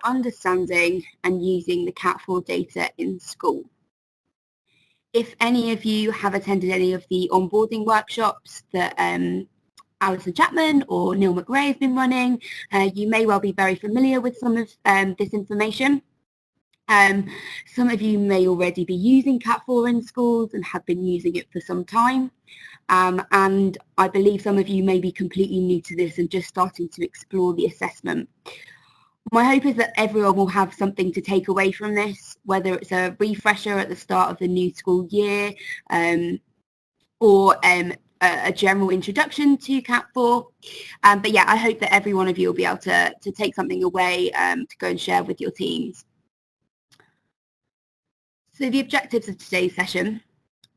understanding and using the CAT4 data in school. If any of you have attended any of the onboarding workshops that Alison Chapman or Neil McRae have been running, you may well be very familiar with some of this information. Some of you may already be using CAT4 in schools and have been using it for some time. And I believe some of you may be completely new to this and just starting to explore the assessment. My hope is that everyone will have something to take away from this, whether it's a refresher at the start of the new school year or a general introduction to CAT4. But yeah, I hope that every one of you will be able to take something away to go and share with your teams. So the objectives of today's session,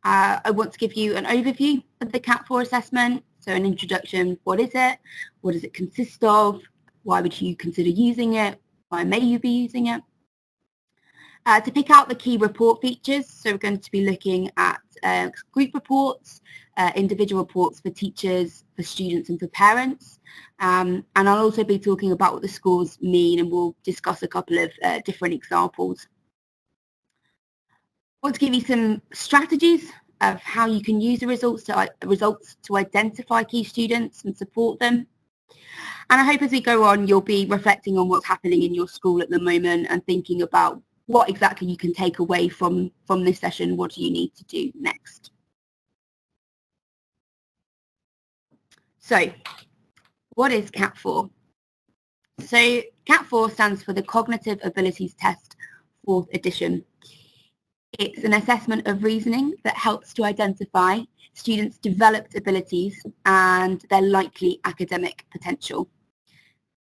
I want to give you an overview of the CAT4 assessment. So an introduction, what is it? What does it consist of? Why would you consider using it? Why may you be using it? To pick out the key report features, so we're going to be looking at group reports, individual reports for teachers, for students and for parents. And I'll also be talking about what the scores mean, and we'll discuss a couple of different examples. I want to give you some strategies of how you can use the results to identify key students and support them. And I hope as we go on, you'll be reflecting on what's happening in your school at the moment and thinking about what exactly you can take away from this session. What do you need to do next? So what is CAT4? So CAT4 stands for the Cognitive Abilities Test, 4th edition. It's an assessment of reasoning that helps to identify students' developed abilities and their likely academic potential.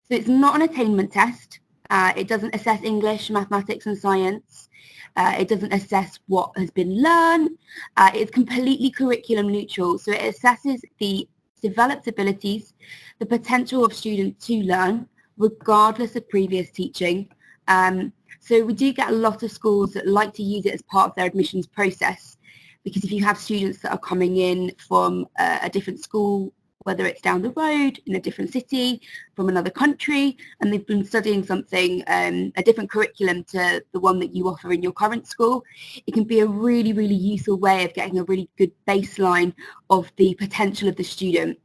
So it's not an attainment test. It doesn't assess English, mathematics and science. It doesn't assess what has been learned. It's completely curriculum neutral. So it assesses the developed abilities, the potential of students to learn, regardless of previous teaching. So we do get a lot of schools that like to use it as part of their admissions process, because if you have students that are coming in from a different school, whether it's down the road, in a different city, from another country, and they've been studying something, a different curriculum to the one that you offer in your current school, it can be a really, really useful way of getting a really good baseline of the potential of the student.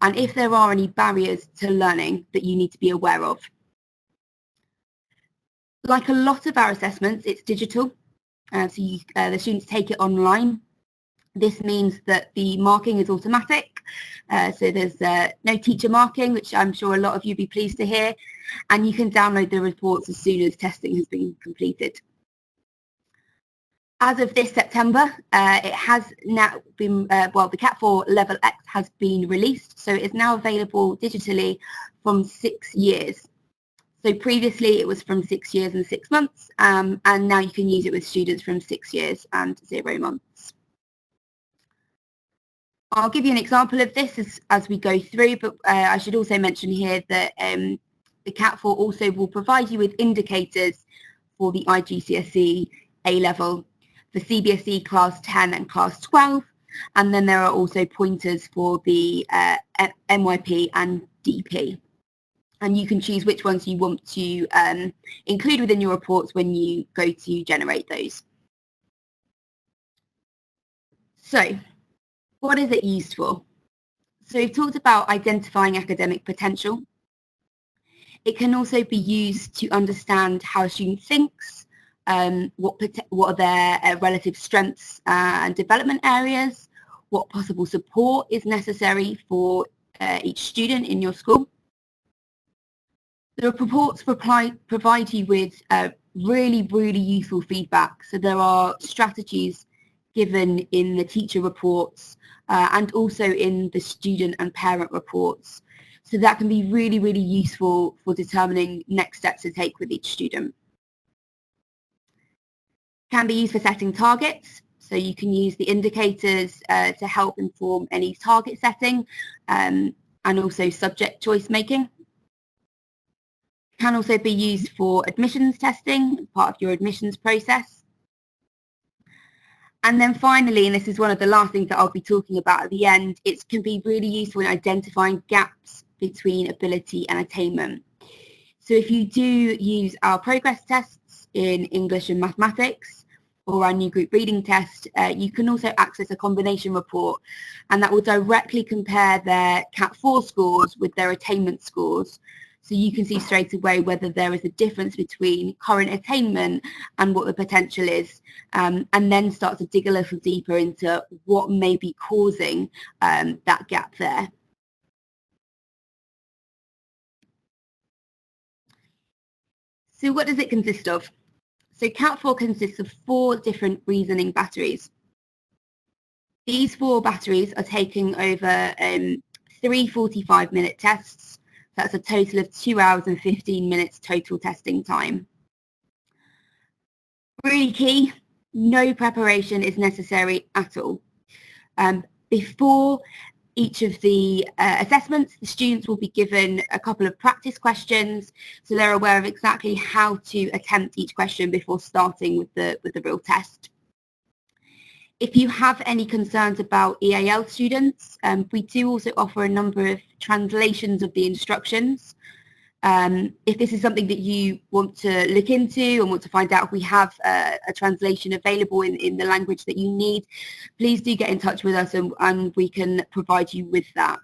And if there are any barriers to learning that you need to be aware of. Like a lot of our assessments, it's digital, so the students take it online. This means that the marking is automatic, so there's no teacher marking, which I'm sure a lot of you will be pleased to hear, and you can download the reports as soon as testing has been completed. As of this September, it has now been, well, the CAT4 Level X has been released, so it's now available digitally from 6 years. So previously it was from 6 years and 6 months, and now you can use it with students from 6 years and 0 months. I'll give you an example of this as we go through, but I should also mention here that the CAT4 also will provide you with indicators for the IGCSE A-level, the CBSE Class 10 and Class 12, and then there are also pointers for the MYP and DP. And you can choose which ones you want to include within your reports when you go to generate those. So, what is it used for? So we've talked about identifying academic potential. It can also be used to understand how a student thinks, what are their relative strengths and development areas, what possible support is necessary for each student in your school. The reports provide you with really, really useful feedback. So there are strategies given in the teacher reports and also in the student and parent reports. So that can be really, really useful for determining next steps to take with each student. Can be used for setting targets. So you can use the indicators to help inform any target setting and also subject choice making. Can also be used for admissions testing, part of your admissions process. And then finally, and this is one of the last things that I'll be talking about at the end, it can be really useful in identifying gaps between ability and attainment. So if you do use our progress tests in English and mathematics, or our new group reading test, you can also access a combination report, and that will directly compare their CAT4 scores with their attainment scores. So you can see straight away whether there is a difference between current attainment and what the potential is, and then start to dig a little deeper into what may be causing that gap there. So what does it consist of? So CAT4 consists of 4 different reasoning batteries. These 4 batteries are taking over 3 45-minute tests. That's a total of 2 hours and 15 minutes total testing time. Really key, no preparation is necessary at all. Before each of the assessments, the students will be given a couple of practice questions, so they're aware of exactly how to attempt each question before starting with the real test. If you have any concerns about EAL students, we do also offer a number of translations of the instructions. If this is something that you want to look into and want to find out if we have a translation available in the language that you need, please do get in touch with us and we can provide you with that.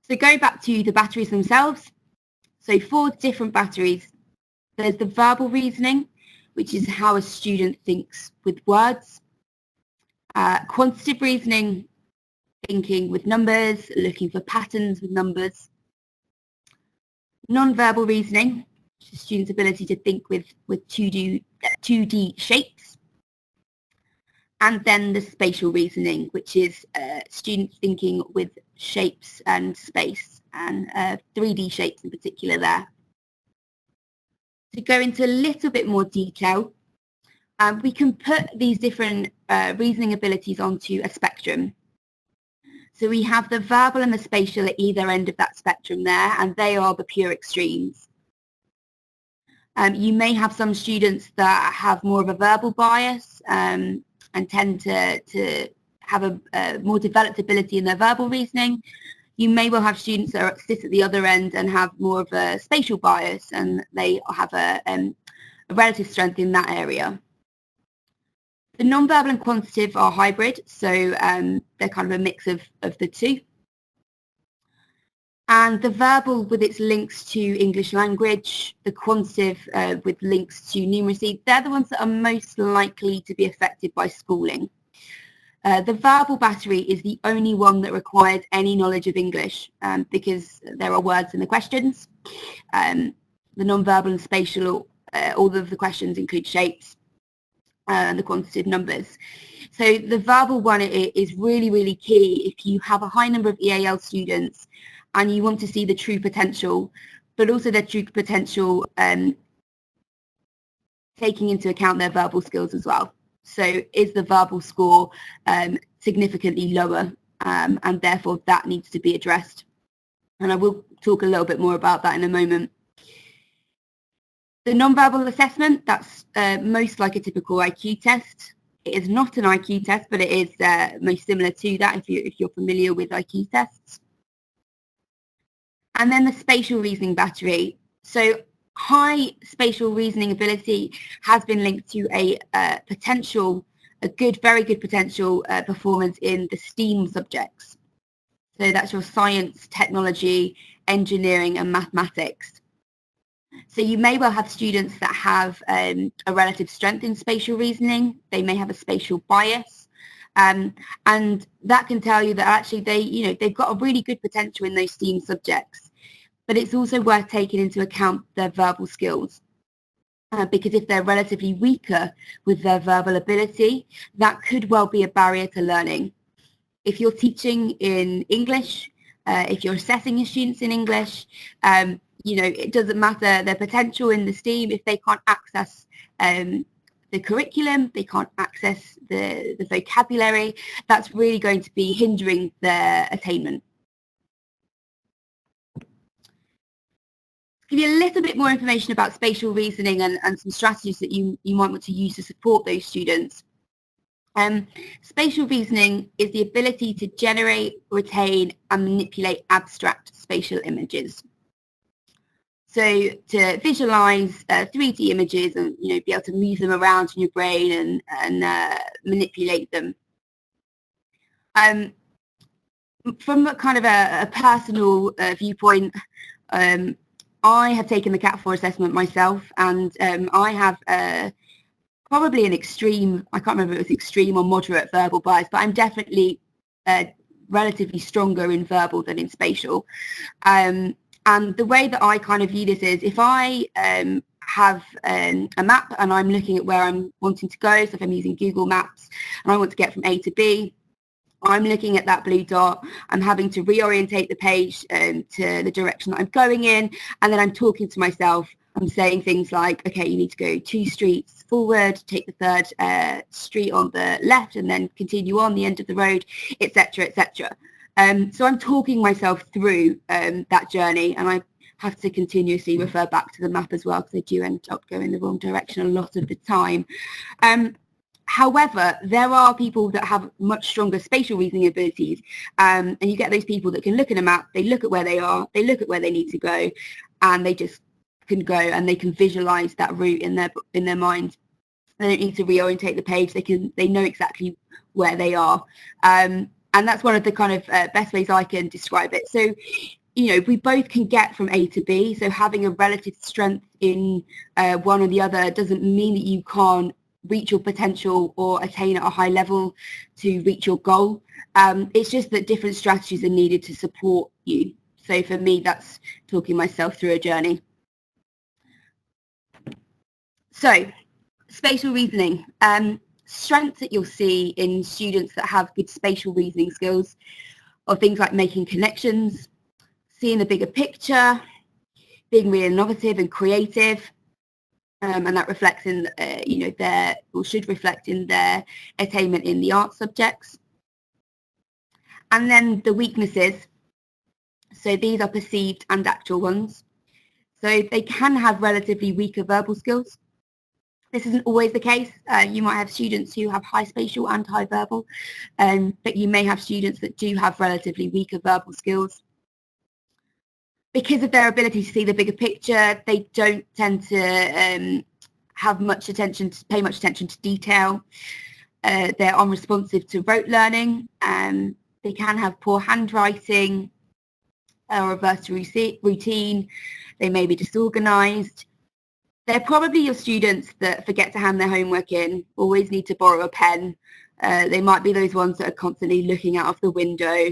So going back to the batteries themselves, so 4 different batteries. There's the verbal reasoning, which is how a student thinks with words. Quantitative reasoning, thinking with numbers, looking for patterns with numbers. Non-verbal reasoning, which is students' ability to think with 2D shapes. And then the spatial reasoning, which is students thinking with shapes and space, and 3D shapes in particular there. To go into a little bit more detail, we can put these different reasoning abilities onto a spectrum. So we have the verbal and the spatial at either end of that spectrum there, and they are the pure extremes. You may have some students that have more of a verbal bias and tend to have a more developed ability in their verbal reasoning. You may well have students that sit at the other end and have more of a spatial bias, and they have a relative strength in that area. The non-verbal and quantitative are hybrid, so they're kind of a mix of the two. And the verbal with its links to English language, the quantitative with links to numeracy, they're the ones that are most likely to be affected by schooling. The verbal battery is the only one that requires any knowledge of English because there are words in the questions. The non-verbal and spatial, all of the questions include shapes and the quantitative numbers. So the verbal one is really, really key if you have a high number of EAL students and you want to see the true potential, but also their true potential taking into account their verbal skills as well. So is the verbal score significantly lower, and therefore that needs to be addressed. And I will talk a little bit more about that in a moment. The non-verbal assessment, that's most like a typical IQ test. It is not an IQ test, but it is most similar to that if you're familiar with IQ tests. And then the spatial reasoning battery. So high spatial reasoning ability has been linked to a very good potential performance in the STEAM subjects. So that's your science, technology, engineering and mathematics. So you may well have students that have a relative strength in spatial reasoning. They may have a spatial bias. And that can tell you that actually they've got a really good potential in those STEAM subjects. But it's also worth taking into account their verbal skills. Because if they're relatively weaker with their verbal ability, that could well be a barrier to learning. If you're teaching in English, if you're assessing your students in English, it doesn't matter their potential in the STEAM if they can't access the curriculum, they can't access the vocabulary, that's really going to be hindering their attainment. Give you a little bit more information about spatial reasoning and some strategies that you might want to use to support those students. Spatial reasoning is the ability to generate, retain and manipulate abstract spatial images. So to visualize 3D images and be able to move them around in your brain and manipulate them. From a kind of a personal viewpoint, I have taken the CAT4 assessment myself, and I have probably an extreme, I can't remember if it was extreme or moderate verbal bias, but I'm definitely relatively stronger in verbal than in spatial. And the way that I kind of view this is, if I have a map and I'm looking at where I'm wanting to go, so if I'm using Google Maps and I want to get from A to B, I'm looking at that blue dot, I'm having to reorientate the page to the direction that I'm going in, and then I'm talking to myself. I'm saying things like, okay, you need to go 2 streets forward, take the 3rd street on the left, and then continue on the end of the road, etc., etc. So I'm talking myself through that journey, and I have to continuously refer back to the map as well, because I do end up going the wrong direction a lot of the time. However, there are people that have much stronger spatial reasoning abilities, and you get those people that can look at a map, they look at where they are, they look at where they need to go, and they just can go and they can visualize that route in their mind. They don't need to reorientate the page. They know exactly where they are, and that's one of the kind of best ways I can describe it. So, we both can get from A to B. So having a relative strength in one or the other doesn't mean that you can't reach your potential or attain at a high level to reach your goal. It's just that different strategies are needed to support you. So for me, that's talking myself through a journey. So spatial reasoning, strengths that you'll see in students that have good spatial reasoning skills are things like making connections, seeing the bigger picture, being really innovative and creative, and that reflects in, their, or should reflect in their attainment in the art subjects. And then the weaknesses, so these are perceived and actual ones. So they can have relatively weaker verbal skills. This isn't always the case. You might have students who have high spatial and high verbal, but you may have students that do have relatively weaker verbal skills. Because of their ability to see the bigger picture, they don't tend to have much attention, pay much attention to detail. They're unresponsive to rote learning. They can have poor handwriting or averse to routine. They may be disorganized. They're probably your students that forget to hand their homework in, always need to borrow a pen. They might be those ones that are constantly looking out of the window.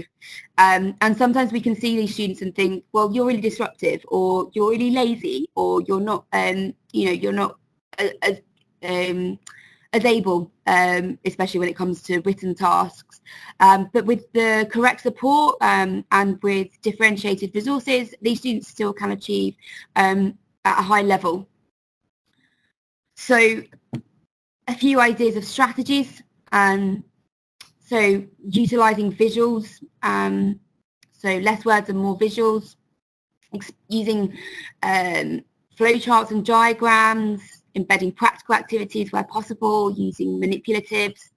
And sometimes we can see these students and think, well, you're really disruptive, or you're really lazy, or you're not, you're not as able, especially when it comes to written tasks. But with the correct support and with differentiated resources, these students still can achieve at a high level. So a few ideas of strategies. So utilising visuals, so less words and more visuals, using flowcharts and diagrams, embedding practical activities where possible, using manipulatives.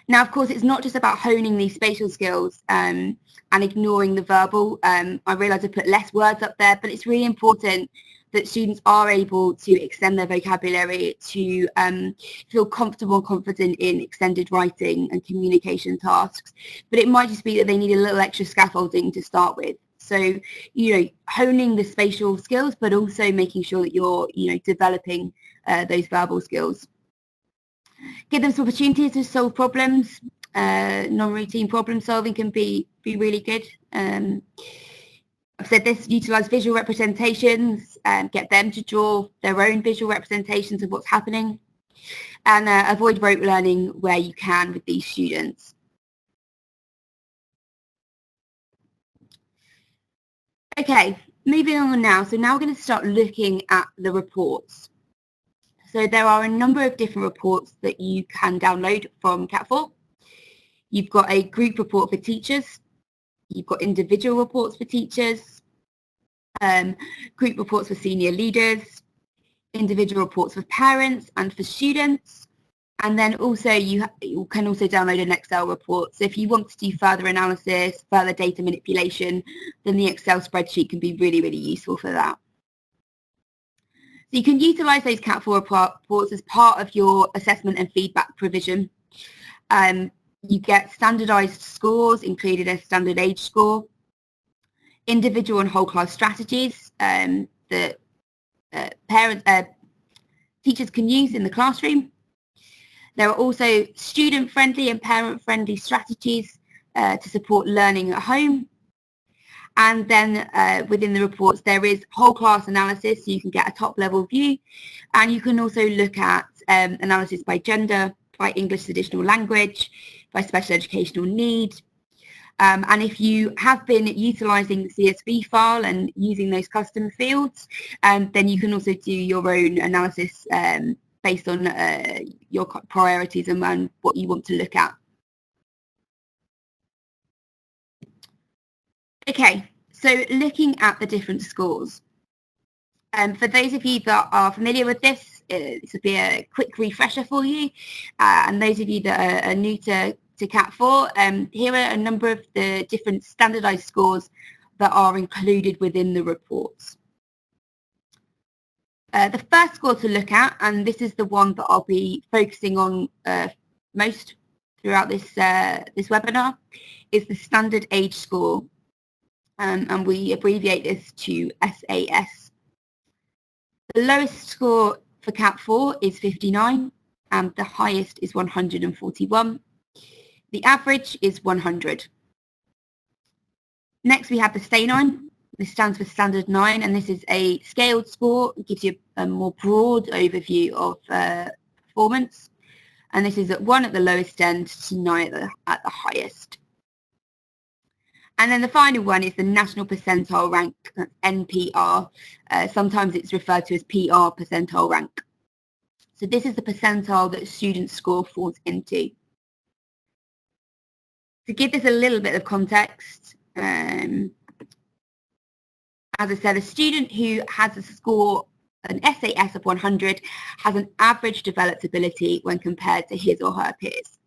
Now, of course, it's not just about honing these spatial skills and ignoring the verbal. I realise I put less words up there, but it's really important that students are able to extend their vocabulary, to feel comfortable and confident in extended writing and communication tasks. But it might just be that they need a little extra scaffolding to start with. So, honing the spatial skills, but also making sure that you're, developing those verbal skills. Give them some opportunities to solve problems. Non-routine problem solving can be really good. I've said this, utilise visual representations, get them to draw their own visual representations of what's happening, and avoid rote learning where you can with these students. Okay, moving on now. So now we're going to start looking at the reports. So there are a number of different reports that you can download from CAT4. You've got a group report for teachers. You've got individual reports for teachers, group reports for senior leaders, individual reports for parents and for students. And then also you can also download an Excel report. So if you want to do further analysis, further data manipulation, then the Excel spreadsheet can be really, really useful for that. So you can utilise those CAT4 reports as part of your assessment and feedback provision. You get standardised scores, including a standard age score, individual and whole class strategies that teachers can use in the classroom. There are also student-friendly and parent-friendly strategies to support learning at home. And then within the reports, there is whole class analysis, so you can get a top-level view. And you can also look at analysis by gender, by English additional language, by special educational need. And if you have been utilising the CSV file and using those custom fields, then you can also do your own analysis based on your priorities and what you want to look at. Okay, so looking at the different scores. For those of you that are familiar with this will be a quick refresher for you. And those of you that are new to CAT4, here are a number of the different standardised scores that are included within the reports. The first score to look at, and this is the one that I'll be focusing on most throughout this webinar, is the standard age score. And we abbreviate this to SAS. The lowest score for CAT4 is 59, and the highest is 141. The average is 100. Next, we have the STAY9. This stands for Standard 9, and this is a scaled score. It gives you a more broad overview of performance. And this is at 1 at the lowest end to 9 at the highest. And then the final one is the National Percentile Rank, NPR. Sometimes it's referred to as PR percentile rank. So this is the percentile that students' score falls into. To give this a little bit of context, as I said, a student who has a score, an SAS of 100, has an average developed ability when compared to his or her peers.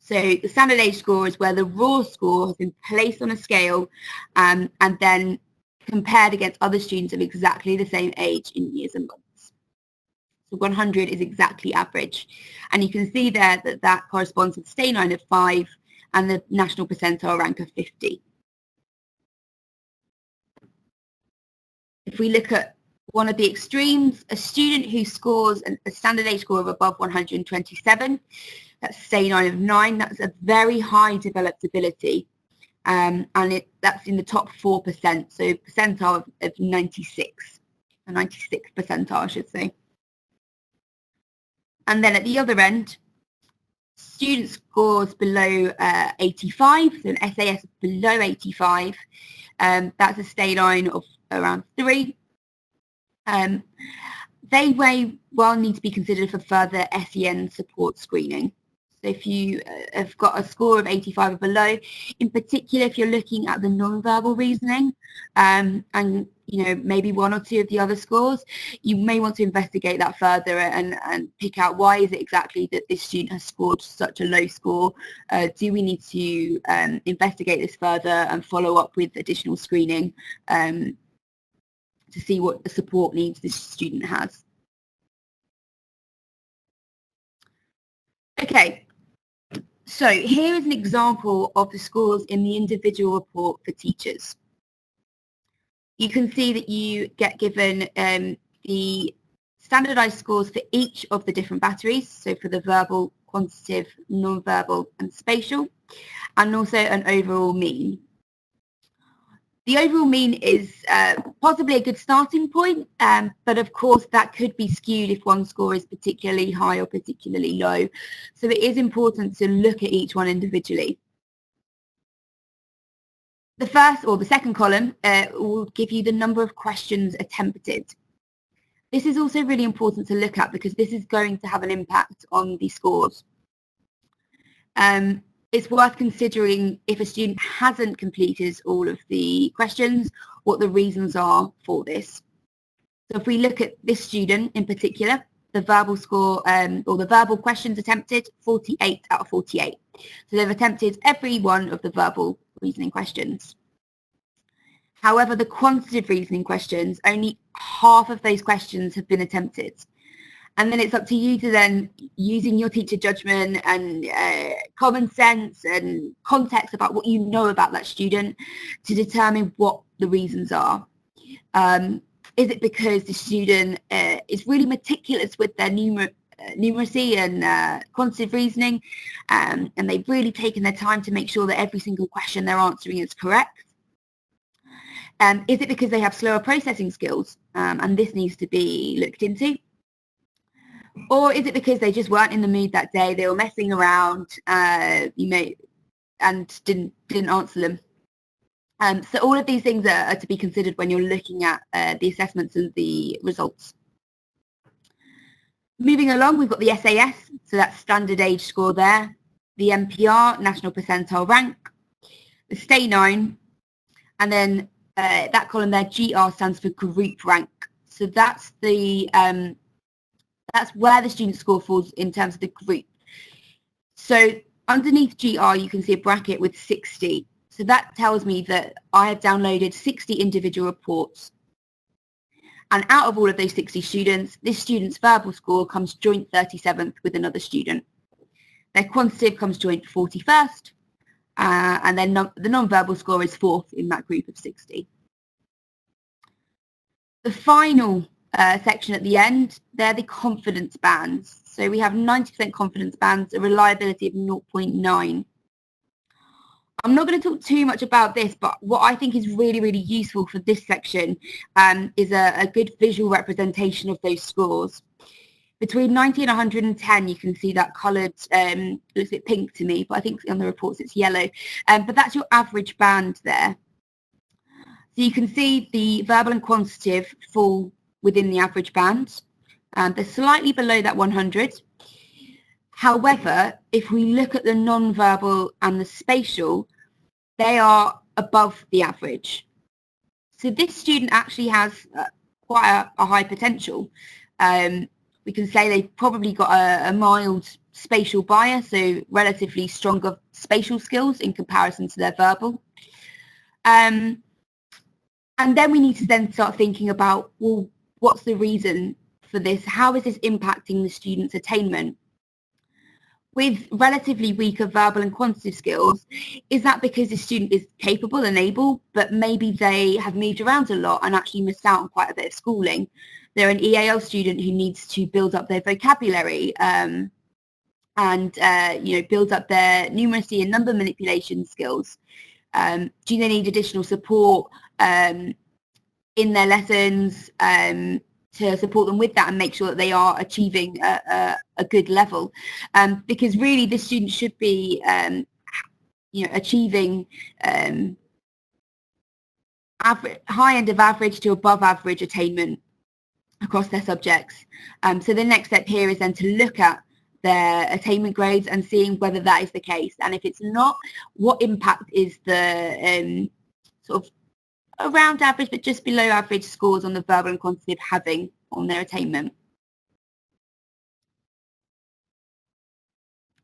So the standard age score is where the raw score has been placed on a scale and then compared against other students of exactly the same age in years and months. So 100 is exactly average. And you can see there that that corresponds to the STAY9 of 5 and the national percentile rank of 50. If we look at one of the extremes, a student who scores a standard age score of above 127, that's STAY9 of 9, that's a very high developed ability. And that's in the top 4%, so percentile of 96, a 96th percentile, I should say. And then at the other end, student scores below 85, so an SAS below 85, that's a STAY9 of around 3. They may well need to be considered for further SEN support screening. So if you have got a score of 85 or below, in particular if you're looking at the non-verbal reasoning and you know maybe 1 or 2 of the other scores, you may want to investigate that further and pick out why is it exactly that this student has scored such a low score. Do we need to investigate this further and follow up with additional screening to see what the support needs this student has. Okay, so here is an example of the scores in the individual report for teachers. You can see that you get given the standardised scores for each of the different batteries, so for the verbal, quantitative, non-verbal and spatial, and also an overall mean. The overall mean is possibly a good starting point, but of course that could be skewed if one score is particularly high or particularly low. So it is important to look at each one individually. The first or the second column will give you the number of questions attempted. This is also really important to look at because this is going to have an impact on the scores. It's worth considering if a student hasn't completed all of the questions, what the reasons are for this. So if we look at this student in particular, the verbal score or the verbal questions attempted, 48 out of 48. So they've attempted every one of the verbal reasoning questions. However, the quantitative reasoning questions, only half of those questions have been attempted. And then it's up to you to then, using your teacher judgment and common sense and context about what you know about that student, to determine what the reasons are. Is it because the student is really meticulous with their numeracy and quantitative reasoning, and they've really taken their time to make sure that every single question they're answering is correct? Is it because they have slower processing skills, and this needs to be looked into? Or is it because they just weren't in the mood that day, they were messing around, and didn't answer them? So all of these things are to be considered when you're looking at the assessments and the results. Moving along, we've got the SAS, so that's standard age score there, the NPR, national percentile rank, the Stay 9, and then that column there, GR, stands for group rank. So that's the that's where the student score falls in terms of the group. So underneath GR, you can see a bracket with 60. So that tells me that I have downloaded 60 individual reports. And out of all of those 60 students, this student's verbal score comes joint 37th with another student. Their quantitative comes joint 41st, and then the non-verbal score is 4th in that group of 60. The final section at the end, they're the confidence bands. So we have 90% confidence bands, a reliability of 0.9. I'm not going to talk too much about this, but what I think is really, really useful for this section is a good visual representation of those scores. Between 90 and 110, you can see that coloured, looks a bit pink to me, but I think on the reports it's yellow. But that's your average band there. So you can see the verbal and quantitative fall within the average band. They're slightly below that 100. However, if we look at the non-verbal and the spatial, they are above the average. So this student actually has quite a high potential. We can say they've probably got a mild spatial bias, so relatively stronger spatial skills in comparison to their verbal. And then we need to then start thinking about, well, what's the reason for this? How is this impacting the student's attainment? With relatively weaker verbal and quantitative skills, is that because the student is capable and able, but maybe they have moved around a lot and actually missed out on quite a bit of schooling? They're an EAL student who needs to build up their vocabulary and build up their numeracy and number manipulation skills. Do they need additional support in their lessons to support them with that and make sure that they are achieving a good level? Because really the student should be achieving high end of average to above average attainment across their subjects. So the next step here is then to look at their attainment grades and seeing whether that is the case, and if it's not, what impact is the sort of around average but just below average scores on the verbal and quantitative having on their attainment.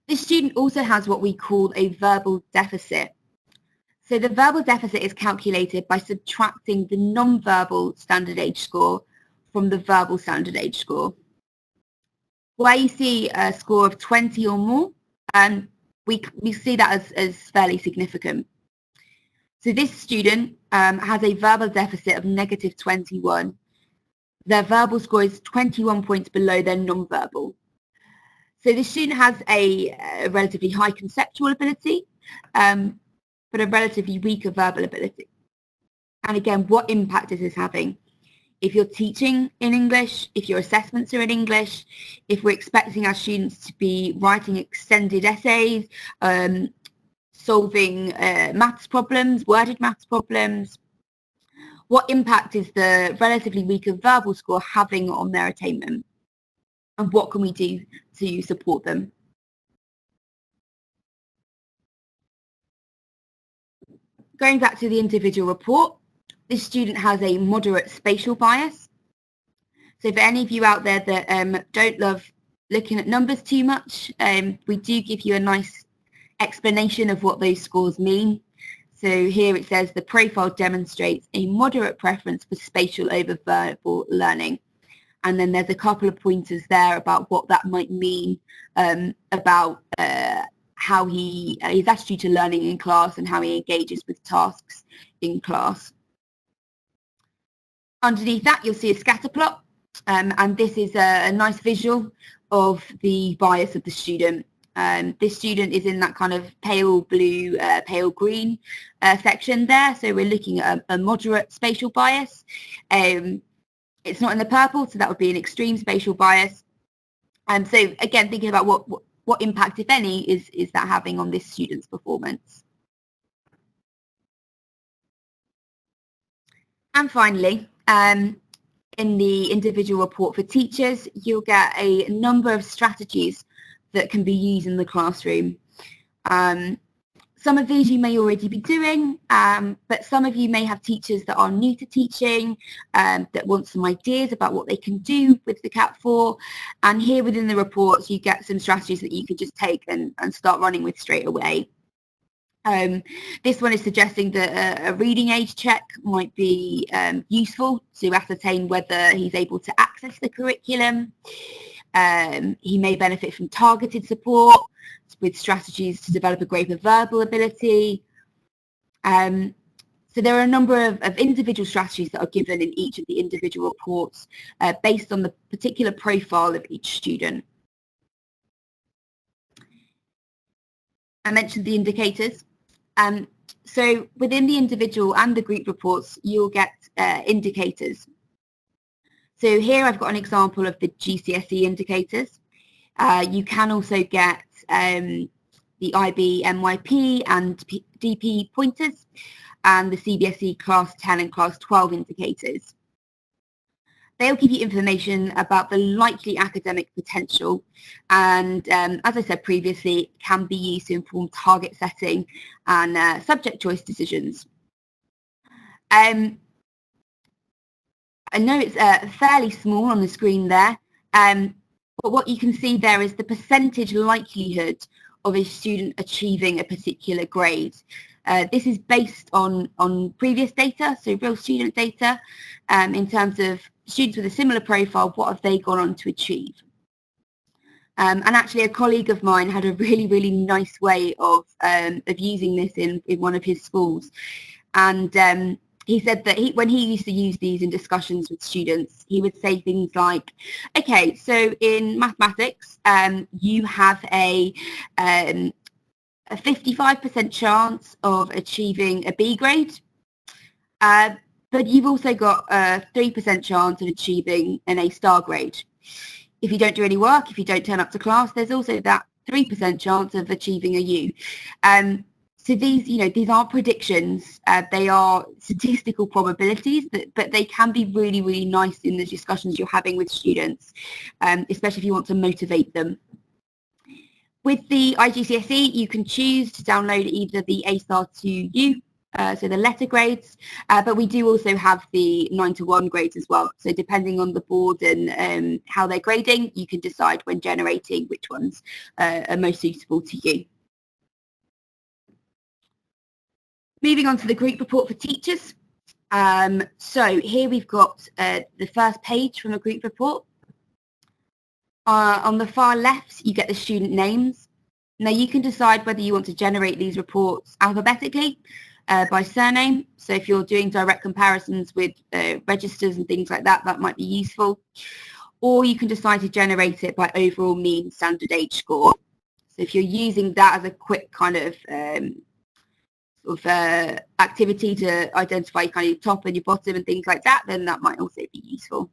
This student also has what we call a verbal deficit. So the verbal deficit is calculated by subtracting the non-verbal standard age score from the verbal standard age score. Where you see a score of 20 or more, we see that as fairly significant. So this student has a verbal deficit of negative 21. Their verbal score is 21 points below their non-verbal. So the student has a relatively high conceptual ability, but a relatively weaker verbal ability. And again, what impact is this having? If you're teaching in English, if your assessments are in English, if we're expecting our students to be writing extended essays, solving maths problems, worded maths problems, what impact is the relatively weaker verbal score having on their attainment? And what can we do to support them? Going back to the individual report, this student has a moderate spatial bias. So for any of you out there that don't love looking at numbers too much, we do give you a nice explanation of what those scores mean. So here it says the profile demonstrates a moderate preference for spatial over verbal learning. And then there's a couple of pointers there about what that might mean about how his attitude to learning in class and how he engages with tasks in class. Underneath that, you'll see a scatter plot, and this is a nice visual of the bias of the student. This student is in that kind of pale blue, pale green section there, so we're looking at a moderate spatial bias. It's not in the purple, so that would be an extreme spatial bias. And so again, thinking about what impact, if any, is that having on this student's performance. And finally, in the individual report for teachers, you'll get a number of strategies that can be used in the classroom. Some of these you may already be doing, but some of you may have teachers that are new to teaching, that want some ideas about what they can do with the CAT4. And here within the reports, you get some strategies that you could just take and start running with straight away. This one is suggesting that a reading age check might be useful to ascertain whether he's able to access the curriculum. He may benefit from targeted support with strategies to develop a greater verbal ability. So there are a number of individual strategies that are given in each of the individual reports based on the particular profile of each student. I mentioned the indicators. So within the individual and the group reports, you'll get indicators. So here I've got an example of the GCSE indicators. You can also get the IB, MYP and DP pointers and the CBSE Class 10 and Class 12 indicators. They'll give you information about the likely academic potential and, as I said previously, can be used to inform target setting and subject choice decisions. I know it's fairly small on the screen there, but what you can see there is the percentage likelihood of a student achieving a particular grade. This is based on previous data, so real student data, in terms of students with a similar profile, what have they gone on to achieve? And actually a colleague of mine had a really nice way of using this in one of his schools. And he said that when he used to use these in discussions with students, he would say things like, okay, so in mathematics, you have a 55% chance of achieving a B grade, but you've also got a 3% chance of achieving an A star grade. If you don't do any work, if you don't turn up to class, there's also that 3% chance of achieving a U. So these aren't predictions, they are statistical probabilities, but they can be really nice in the discussions you're having with students, especially if you want to motivate them. With the IGCSE, you can choose to download either the A star to U, so the letter grades, but we do also have the 9 to 1 grades as well. So depending on the board and how they're grading, you can decide when generating which ones are most suitable to you. Moving on to the group report for teachers. So here we've got the first page from a group report. On the far left, you get the student names. Now you can decide whether you want to generate these reports alphabetically by surname. So if you're doing direct comparisons with registers and things like that, that might be useful. Or you can decide to generate it by overall mean standard age score. So if you're using that as a quick kind of activity to identify kind of your top and your bottom and things like that, then that might also be useful.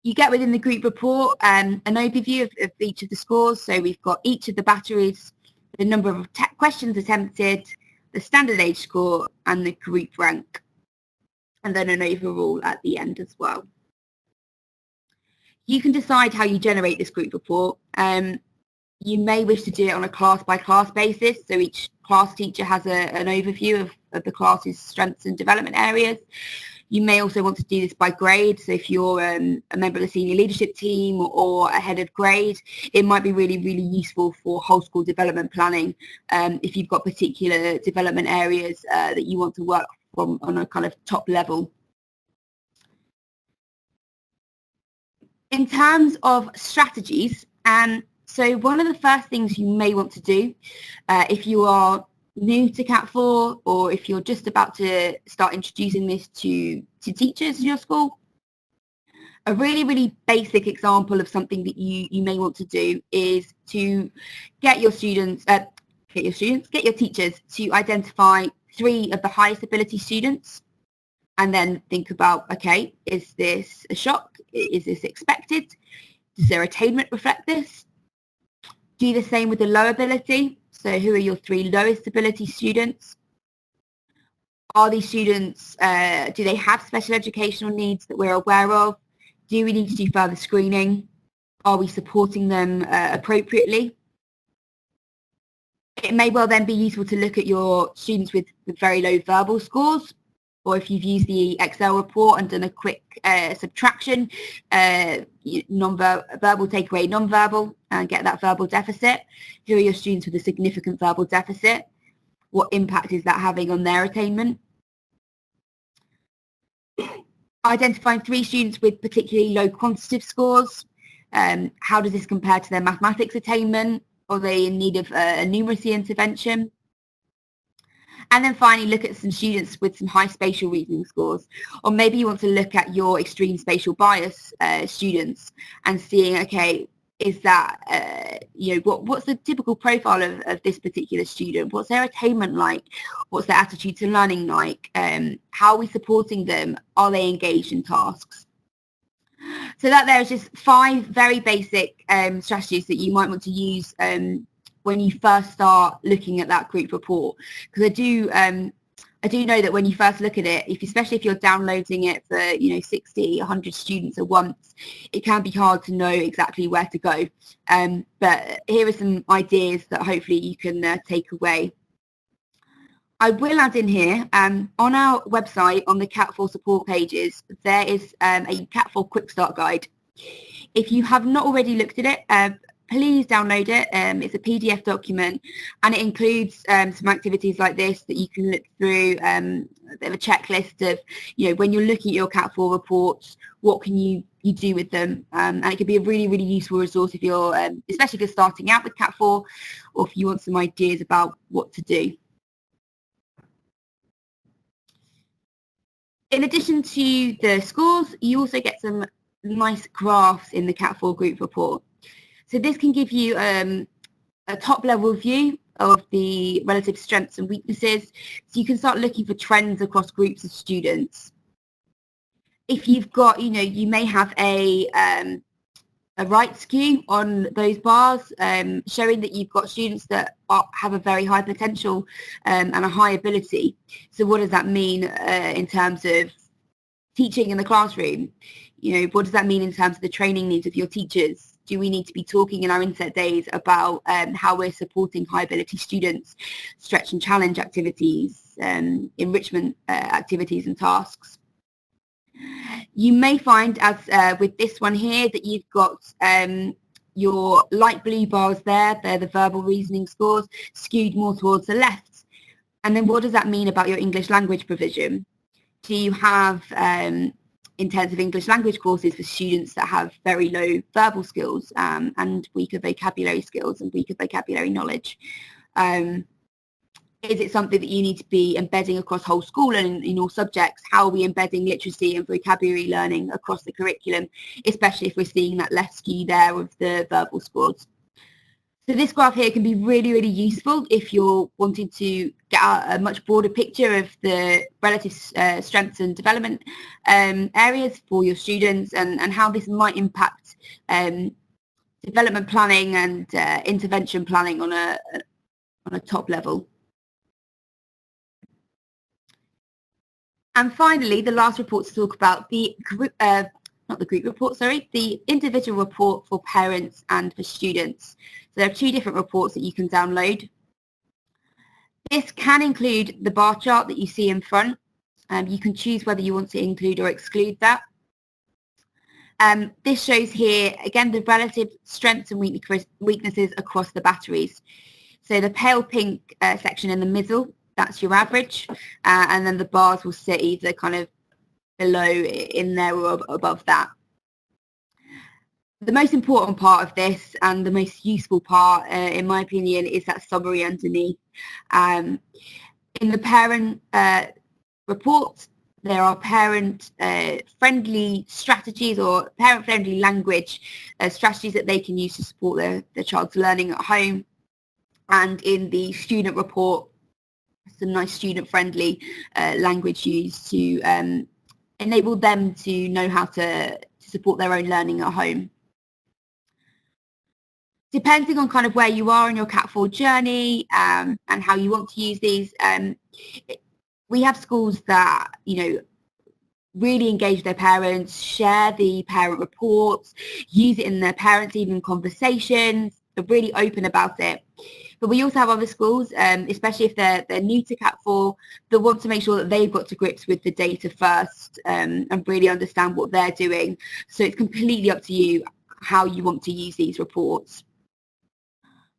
You get within the group report an overview of each of the scores. So we've got each of the batteries, the number of questions attempted, the standard age score and the group rank, and then an overall at the end as well. You can decide how you generate this group report. You may wish to do it on a class-by-class basis, so each class teacher has an overview of the class's strengths and development areas. You may also want to do this by grade. So if you're a member of the senior leadership team or a head of grade, it might be really, really useful for whole school development planning if you've got particular development areas that you want to work from on a kind of top level. In terms of strategies, so one of the first things you may want to do if you are new to CAT4 or if you're just about to start introducing this to teachers in your school, a really, really basic example of something that you may want to do is to get your teachers to identify 3 of the highest ability students and then think about, okay, is this a shock? Is this expected? Does their attainment reflect this? Do the same with the low ability. So who are your 3 lowest ability students? Are these students, do they have special educational needs that we're aware of? Do we need to do further screening? Are we supporting them appropriately? It may well then be useful to look at your students with very low verbal scores, or if you've used the Excel report and done a quick subtraction, verbal take away non-verbal and get that verbal deficit. Who are your students with a significant verbal deficit? What impact is that having on their attainment? Identifying 3 students with particularly low quantitative scores. How does this compare to their mathematics attainment? Are they in need of a numeracy intervention? And then finally, look at some students with some high spatial reasoning scores. Or maybe you want to look at your extreme spatial bias students and seeing, okay, is that, what's the typical profile of this particular student? What's their attainment like? What's their attitude to learning like? How are we supporting them? Are they engaged in tasks? So that there is just 5 very basic strategies that you might want to use when you first start looking at that group report, because I do know that when you first look at it, especially if you're downloading it for 60, 100 students at once, it can be hard to know exactly where to go. But here are some ideas that hopefully you can take away. I will add in here, on our website, on the CAT4 support pages, there is a CAT4 Quick Start Guide. If you have not already looked at it, please download it. It's a PDF document and it includes some activities like this that you can look through, a bit of a checklist of, when you're looking at your CAT4 reports, what can you do with them? And it could be a really, really useful resource if you're, especially if you're starting out with CAT4 or if you want some ideas about what to do. In addition to the scores, you also get some nice graphs in the CAT4 group report. So this can give you a top level view of the relative strengths and weaknesses. So you can start looking for trends across groups of students. If you've got, you may have a right skew on those bars, showing that you've got students that have a very high potential and a high ability. So what does that mean in terms of teaching in the classroom? What does that mean in terms of the training needs of your teachers? Do we need to be talking in our inset days about how we're supporting high ability students, stretch and challenge activities, enrichment activities and tasks? You may find, as with this one here, that you've got your light blue bars there, they're the verbal reasoning scores, skewed more towards the left. And then what does that mean about your English language provision? Do you have intensive English language courses for students that have very low verbal skills and weaker vocabulary skills and weaker vocabulary knowledge? Is it something that you need to be embedding across whole school and in all subjects? How are we embedding literacy and vocabulary learning across the curriculum, especially if we're seeing that left skew there of the verbal scores? So this graph here can be really, really useful if you're wanting to get a much broader picture of the relative strengths and development areas for your students and how this might impact development planning and intervention planning on a top level. And finally, the last report to talk about the group, not the group report, sorry, the individual report for parents and for students. So there are 2 different reports that you can download. This can include the bar chart that you see in front. You can choose whether you want to include or exclude that. This shows here, again, the relative strengths and weaknesses across the batteries. So the pale pink section in the middle, that's your average, and then the bars will sit either kind of below, in there, or above that. The most important part of this, and the most useful part, in my opinion, is that summary underneath. In the parent report, there are parent-friendly strategies or parent-friendly language strategies that they can use to support their child's learning at home. And in the student report, some nice student-friendly language used to enable them to know how to support their own learning at home. Depending on kind of where you are in your CAT4 journey and how you want to use these, we have schools that, really engage their parents, share the parent reports, use it in their parents' evening conversations, are really open about it. But we also have other schools, especially if they're new to CAT4, that want to make sure that they've got to grips with the data first and really understand what they're doing. So it's completely up to you how you want to use these reports.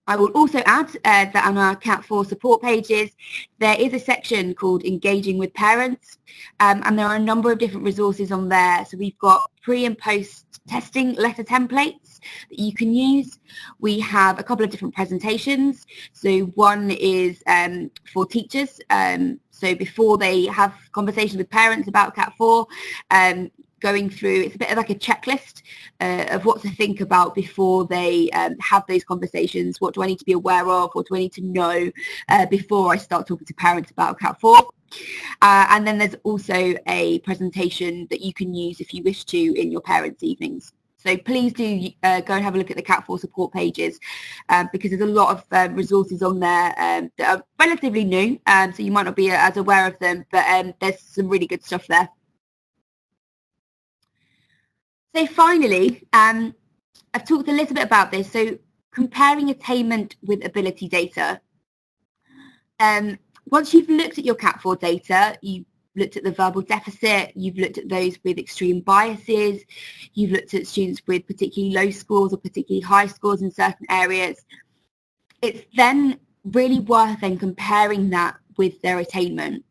I will also add that on our CAT4 support pages, there is a section called Engaging with Parents, and there are a number of different resources on there. So we've got pre and post testing letter templates that you can use. We have a couple of different presentations. So one is for teachers. So before they have conversations with parents about CAT4, going through, it's a bit of like a checklist of what to think about before they have those conversations. What do I need to be aware of? What do I need to know before I start talking to parents about CAT4? And then there's also a presentation that you can use if you wish to in your parents' evenings. So please do go and have a look at the CAT4 support pages because there's a lot of resources on there that are relatively new, so you might not be as aware of them, but there's some really good stuff there. So finally, I've talked a little bit about this. So comparing attainment with ability data. Once you've looked at your CAT4 data, you've looked at the verbal deficit, you've looked at those with extreme biases, you've looked at students with particularly low scores or particularly high scores in certain areas. It's then really worth then comparing that with their attainment,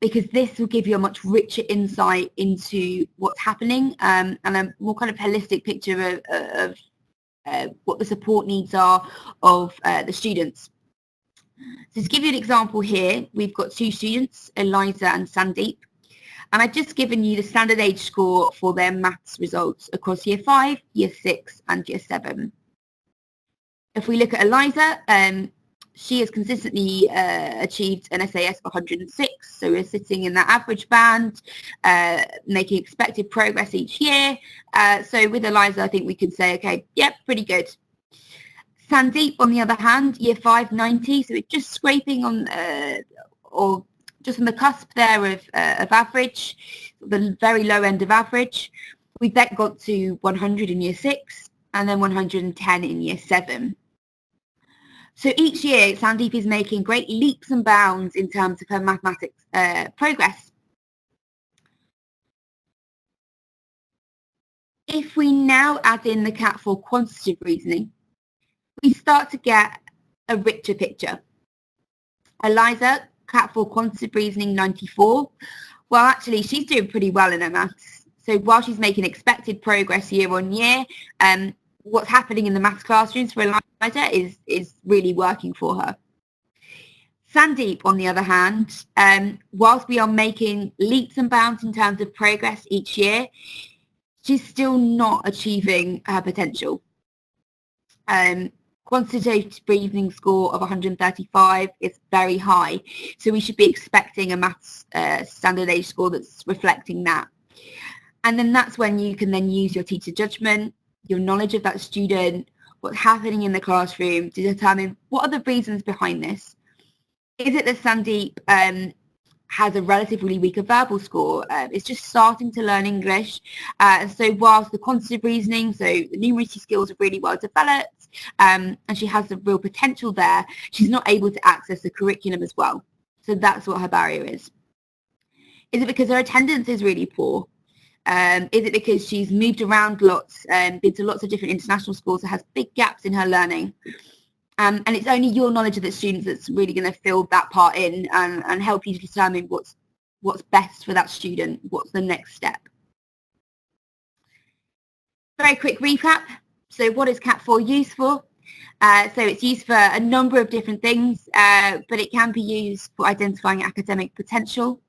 because this will give you a much richer insight into what's happening and a more kind of holistic picture of what the support needs are of the students. So to give you an example here, we've got two students, Eliza and Sandeep, and I've just given you the standard age score for their maths results across year 5, year 6 and year 7. If we look at Eliza, she has consistently achieved an SAS of 106, so we're sitting in that average band, making expected progress each year. So with Eliza, I think we can say, okay, yep, pretty good. Sandeep, on the other hand, year 5, 90, so it's just scraping on, or just on the cusp there of average, the very low end of average. We've then got to 100 in year 6 and then 110 in year 7. So each year, Sandeep is making great leaps and bounds in terms of her mathematics progress. If we now add in the CAT4 quantitative reasoning, we start to get a richer picture. Eliza, CAT4 quantitative reasoning 94. Well, actually, she's doing pretty well in her maths. So while she's making expected progress year on year, what's happening in the maths classrooms for Eliza is really working for her. Sandeep, on the other hand, whilst we are making leaps and bounds in terms of progress each year, she's still not achieving her potential. Quantitative reasoning score of 135 is very high, so we should be expecting a maths standard age score that's reflecting that. And then that's when you can then use your teacher judgment, your knowledge of that student, what's happening in the classroom to determine what are the reasons behind this. Is it that Sandeep has a relatively weaker verbal score, is just starting to learn English, so whilst the quantitative reasoning, so the numeracy skills are really well developed, and she has the real potential there, she's not able to access the curriculum as well. So that's what her barrier is. Is it because her attendance is really poor? Is it because she's moved around lots, been to lots of different international schools, and has big gaps in her learning? And it's only your knowledge of the students that's really going to fill that part in and help you to determine what's best for that student, what's the next step. Very quick recap. So what is CAT4 used for? So it's used for a number of different things, but it can be used for identifying academic potential,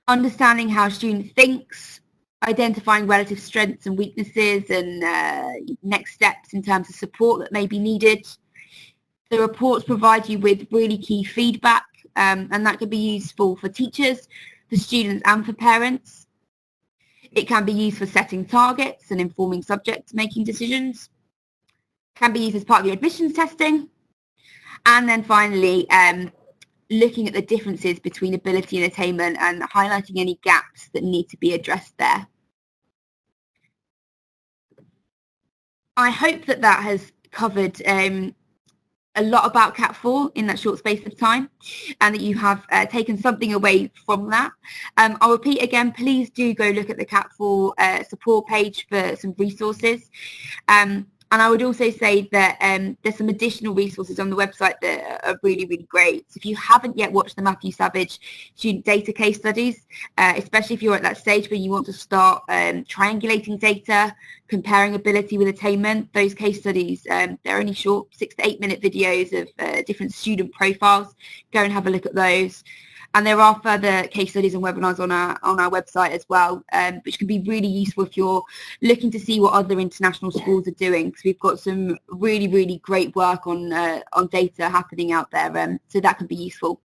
understanding how a student thinks, identifying relative strengths and weaknesses, and next steps in terms of support that may be needed. The reports provide you with really key feedback, and that can be useful for teachers, for students, and for parents. It can be used for setting targets and informing subject-making decisions. It can be used as part of your admissions testing. And then finally, looking at the differences between ability and attainment and highlighting any gaps that need to be addressed there. I hope that has covered a lot about CAT4 in that short space of time, and that you have taken something away from that. I'll repeat again, please do go look at the CAT4 support page for some resources. And I would also say that there's some additional resources on the website that are really, really great. So if you haven't yet watched the Matthew Savage student data case studies, especially if you're at that stage where you want to start triangulating data, comparing ability with attainment, those case studies, they're only short 6 to 8 minute videos of different student profiles. Go and have a look at those. And there are further case studies and webinars on our website as well, which can be really useful if you're looking to see what other international schools are doing, because we've got some really, really great work on data happening out there, so that can be useful.